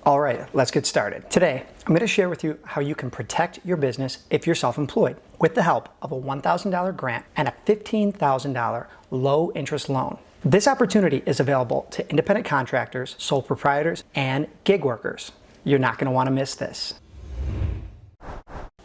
All right, let's get started. Today, I'm going to share with you how you can protect your business if you're self-employed with the help of a $1,000 grant and a $15,000 low interest loan. This opportunity is available to independent contractors, sole proprietors, and gig workers. You're not going to want to miss this.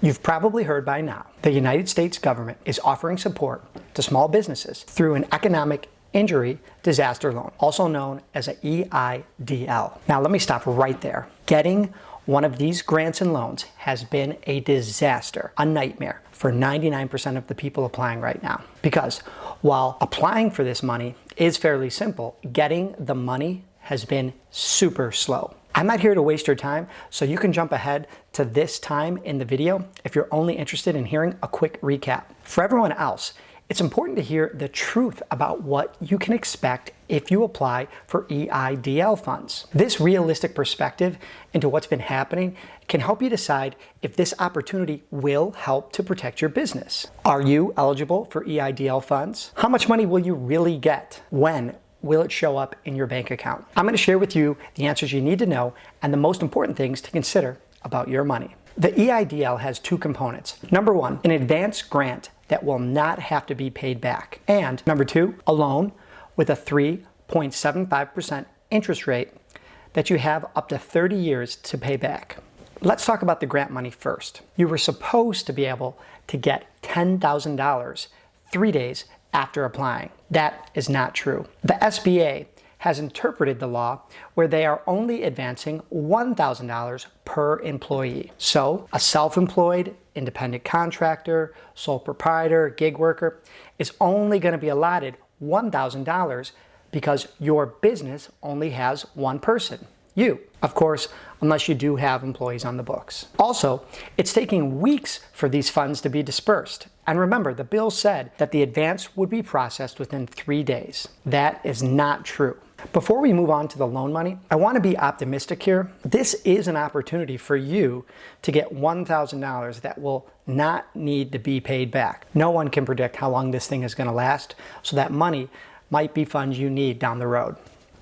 You've probably heard by now, the United States government is offering support to small businesses through an economic injury disaster loan, also known as an EIDL. Now let me stop right there. Getting one of these grants and loans has been a disaster, a nightmare for 99% of the people applying right now. Because while applying for this money is fairly simple, getting the money has been super slow. I'm not here to waste your time, so you can jump ahead to this time in the video if you're only interested in hearing a quick recap. For everyone else, it's important to hear the truth about what you can expect if you apply for EIDL funds. This realistic perspective into what's been happening can help you decide if this opportunity will help to protect your business. Are you eligible for EIDL funds? How much money will you really get? When will it show up in your bank account? I'm going to share with you the answers you need to know and the most important things to consider about your money. The EIDL has two components. Number one, an advance grant that will not have to be paid back. And number two, a loan with a 3.75% interest rate that you have up to 30 years to pay back. Let's talk about the grant money first. You were supposed to be able to get $10,000 3 days after applying. That is not true. The SBA has interpreted the law where they are only advancing $1,000 per employee. So a self-employed, independent contractor, sole proprietor, gig worker is only going to be allotted $1,000 because your business only has one person, you. Of course, unless you do have employees on the books. Also, it's taking weeks for these funds to be dispersed. And remember, the bill said that the advance would be processed within 3 days. That is not true. Before we move on to the loan money, I want to be optimistic here. This is an opportunity for you to get $1,000 that will not need to be paid back. No one can predict how long this thing is going to last, so that money might be funds you need down the road.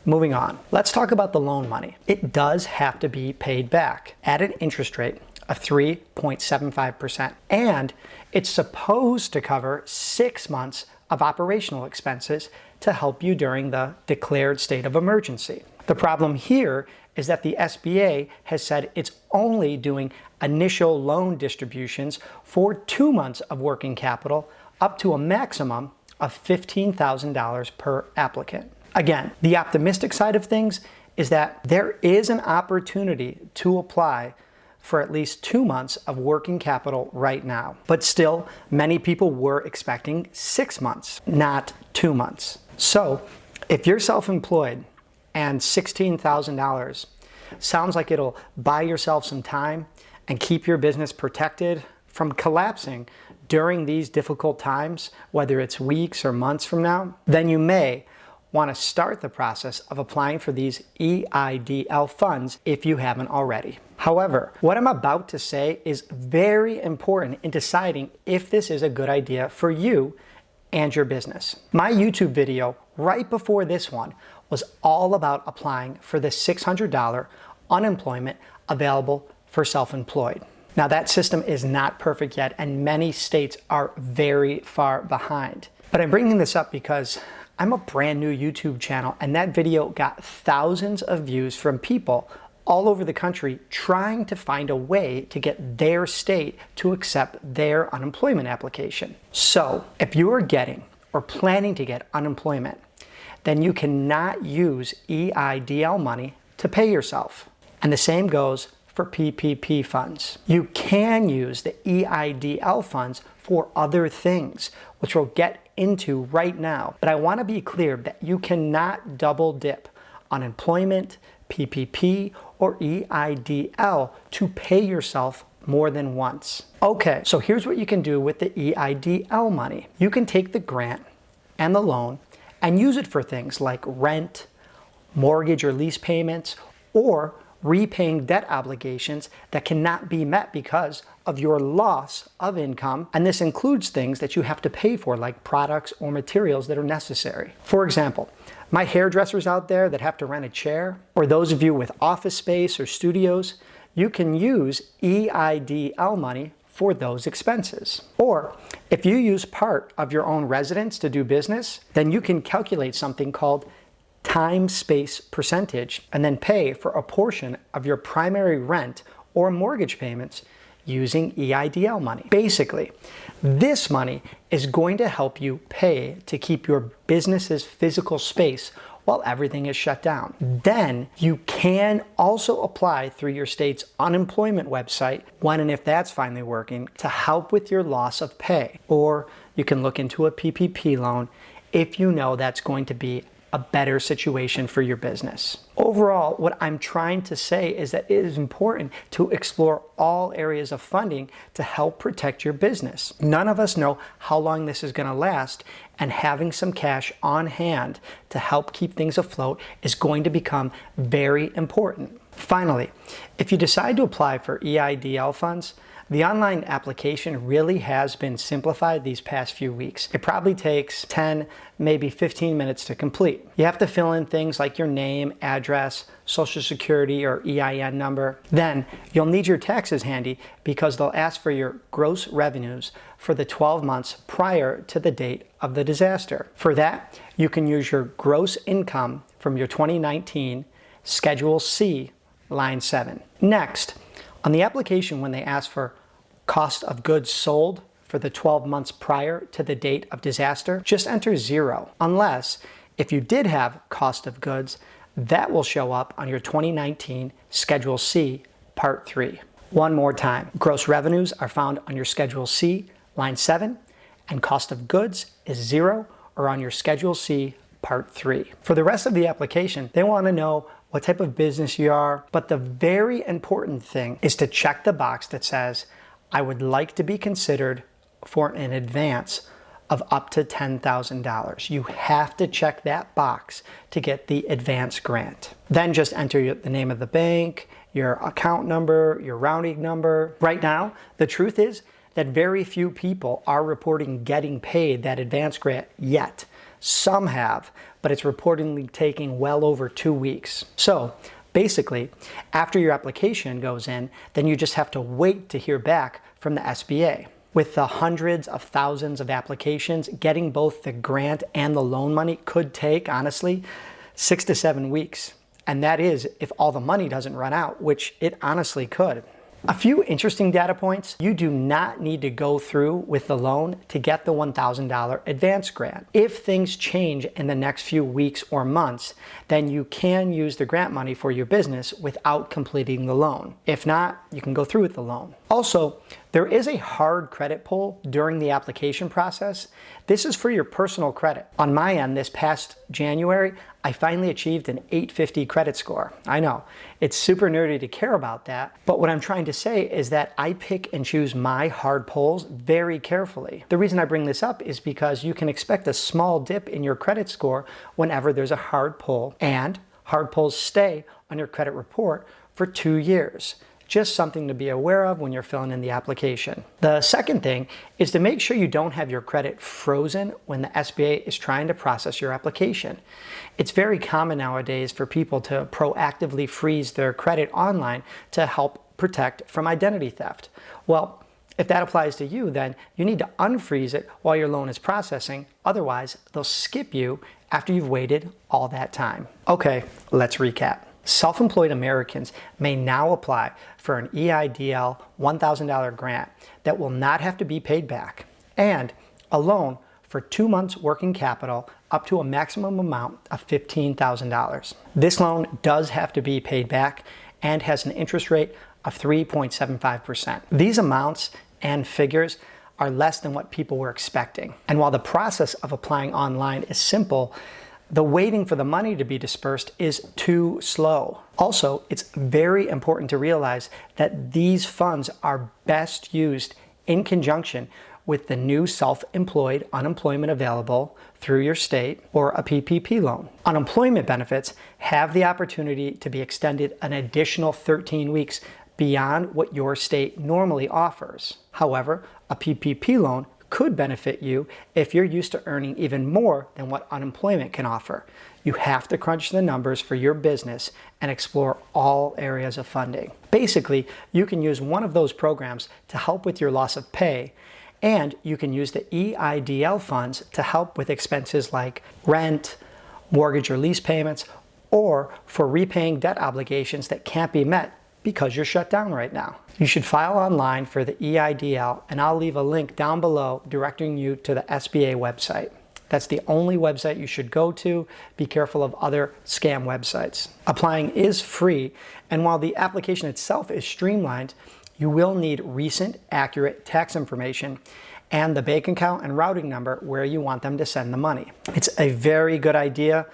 Moving on, let's talk about the loan money. It does have to be paid back at an interest rate of 3.75%. And it's supposed to cover 6 months of operational expenses to help you during the declared state of emergency. The problem here is that the SBA has said it's only doing initial loan distributions for 2 months of working capital, up to a maximum of $15,000 per applicant. Again, the optimistic side of things is that there is an opportunity to apply for at least 2 months of working capital right now. But still, many people were expecting 6 months, not 2 months. So if you're self-employed and $16,000 sounds like it'll buy yourself some time and keep your business protected from collapsing during these difficult times, whether it's weeks or months from now, then you may want to start the process of applying for these EIDL funds if you haven't already. However, what I'm about to say is very important in deciding if this is a good idea for you and your business. My YouTube video right before this one was all about applying for the $600 unemployment available for self-employed. Now that system is not perfect yet, and many states are very far behind. But I'm bringing this up because I'm a brand new YouTube channel, and that video got thousands of views from people all over the country trying to find a way to get their state to accept their unemployment application. So if you are getting or planning to get unemployment, then you cannot use EIDL money to pay yourself. And the same goes for PPP funds. You can use the EIDL funds for other things, which we'll get into right now. But I want to be clear that you cannot double dip unemployment, PPP, or EIDL to pay yourself more than once. Okay, so here's what you can do with the EIDL money. You can take the grant and the loan and use it for things like rent, mortgage or lease payments, or repaying debt obligations that cannot be met because of your loss of income. And this includes things that you have to pay for, like products or materials that are necessary. For example, My hairdressers out there that have to rent a chair, or those of you with office space or studios, you can use EIDL money for those expenses. Or if you use part of your own residence to do business, then you can calculate something called time-space percentage and then pay for a portion of your primary rent or mortgage payments using EIDL money. Basically, this money is going to help you pay to keep your business's physical space while everything is shut down. Then you can also apply through your state's unemployment website, when and if that's finally working, to help with your loss of pay. Or you can look into a PPP loan if you know that's going to be a better situation for your business. Overall, what I'm trying to say is that it is important to explore all areas of funding to help protect your business. None of us know how long this is going to last, and having some cash on hand to help keep things afloat is going to become very important. Finally, if you decide to apply for EIDL funds, the online application really has been simplified these past few weeks. It probably takes 10, maybe 15 minutes to complete. You have to fill in things like your name, address, social security or EIN number. Then you'll need your taxes handy because they'll ask for your gross revenues for the 12 months prior to the date of the disaster. For that, you can use your gross income from your 2019 Schedule C, line 7. Next, on the application, when they ask for cost of goods sold for the 12 months prior to the date of disaster, just enter 0, unless if you did have cost of goods, that will show up on your 2019 Schedule C, Part 3. One more time, gross revenues are found on your Schedule C, line 7, and cost of goods is 0 or on your Schedule C, Part 3. For the rest of the application, they want to know what type of business you are, but the very important thing is to check the box that says, I would like to be considered for an advance of up to $10,000. You have to check that box to get the advance grant. Then just enter the name of the bank, your account number, your routing number. Right now, the truth is that very few people are reporting getting paid that advance grant yet. Some have, but it's reportedly taking well over 2 weeks. So basically, after your application goes in, then you just have to wait to hear back from the SBA. With the hundreds of thousands of applications, getting both the grant and the loan money could take, honestly, 6 to 7 weeks. And that is if all the money doesn't run out, which it honestly could. A few interesting data points. You do not need to go through with the loan to get the $1,000 advance grant. If things change in the next few weeks or months, then you can use the grant money for your business without completing the loan. If not, you can go through with the loan. Also, there is a hard credit pull during the application process. This is for your personal credit. On my end, this past January, I finally achieved an 850 credit score. I know, it's super nerdy to care about that, but what I'm trying to say is that I pick and choose my hard pulls very carefully. The reason I bring this up is because you can expect a small dip in your credit score whenever there's a hard pull, and hard pulls stay on your credit report for 2 years. Just something to be aware of when you're filling in the application. The second thing is to make sure you don't have your credit frozen when the SBA is trying to process your application. It's very common nowadays for people to proactively freeze their credit online to help protect from identity theft. Well, if that applies to you, then you need to unfreeze it while your loan is processing. Otherwise, they'll skip you after you've waited all that time. Okay, let's recap. Self-employed Americans may now apply for an EIDL $1,000 grant that will not have to be paid back, and a loan for 2 months working capital up to a maximum amount of $15,000. This loan does have to be paid back and has an interest rate of 3.75%. These amounts and figures are less than what people were expecting. And while the process of applying online is simple, the waiting for the money to be dispersed is too slow. Also, it's very important to realize that these funds are best used in conjunction with the new self-employed unemployment available through your state or a PPP loan. Unemployment benefits have the opportunity to be extended an additional 13 weeks beyond what your state normally offers. However, a PPP loan could benefit you if you're used to earning even more than what unemployment can offer. You have to crunch the numbers for your business and explore all areas of funding. Basically, you can use one of those programs to help with your loss of pay, and you can use the EIDL funds to help with expenses like rent, mortgage or lease payments, or for repaying debt obligations that can't be met because you're shut down right now. You should file online for the EIDL, and I'll leave a link down below directing you to the SBA website. That's the only website you should go to. Be careful of other scam websites. Applying is free, and while the application itself is streamlined, you will need recent, accurate tax information and the bank account and routing number where you want them to send the money. It's a very good idea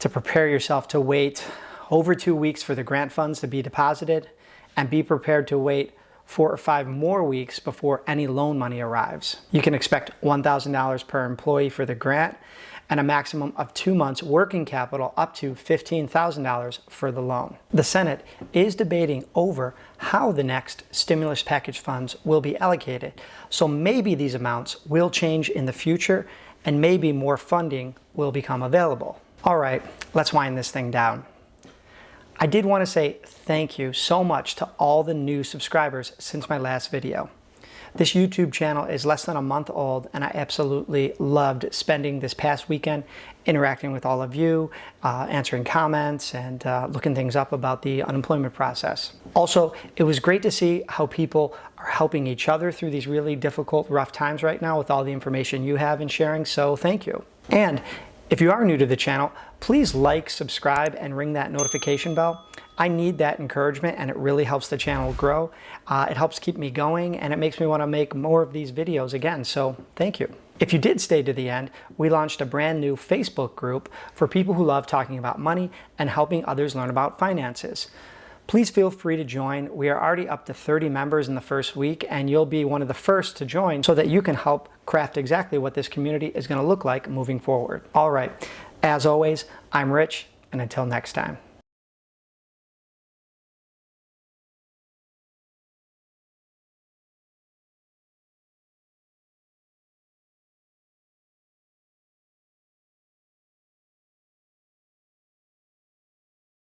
to prepare yourself to wait over 2 weeks for the grant funds to be deposited, and be prepared to wait 4 or 5 more weeks before any loan money arrives. You can expect $1,000 per employee for the grant and a maximum of 2 months working capital up to $15,000 for the loan. The Senate is debating over how the next stimulus package funds will be allocated, so maybe these amounts will change in the future and maybe more funding will become available. All right, let's wind this thing down. I did want to say thank you so much to all the new subscribers since my last video. This YouTube channel is less than a month old, and I absolutely loved spending this past weekend interacting with all of you, answering comments, and looking things up about the unemployment process. Also, it was great to see how people are helping each other through these really difficult, rough times right now with all the information you have and sharing, so thank you. And if you are new to the channel, please like, subscribe, and ring that notification bell. I need that encouragement, and it really helps the channel grow. It helps keep me going, and it makes me want to make more of these videos again, so thank you. If you did stay to the end, we launched a brand new Facebook group for people who love talking about money and helping others learn about finances. Please feel free to join. We are already up to 30 members in the first week, and you'll be one of the first to join so that you can help craft exactly what this community is going to look like moving forward. All right, as always, I'm Rich, and until next time.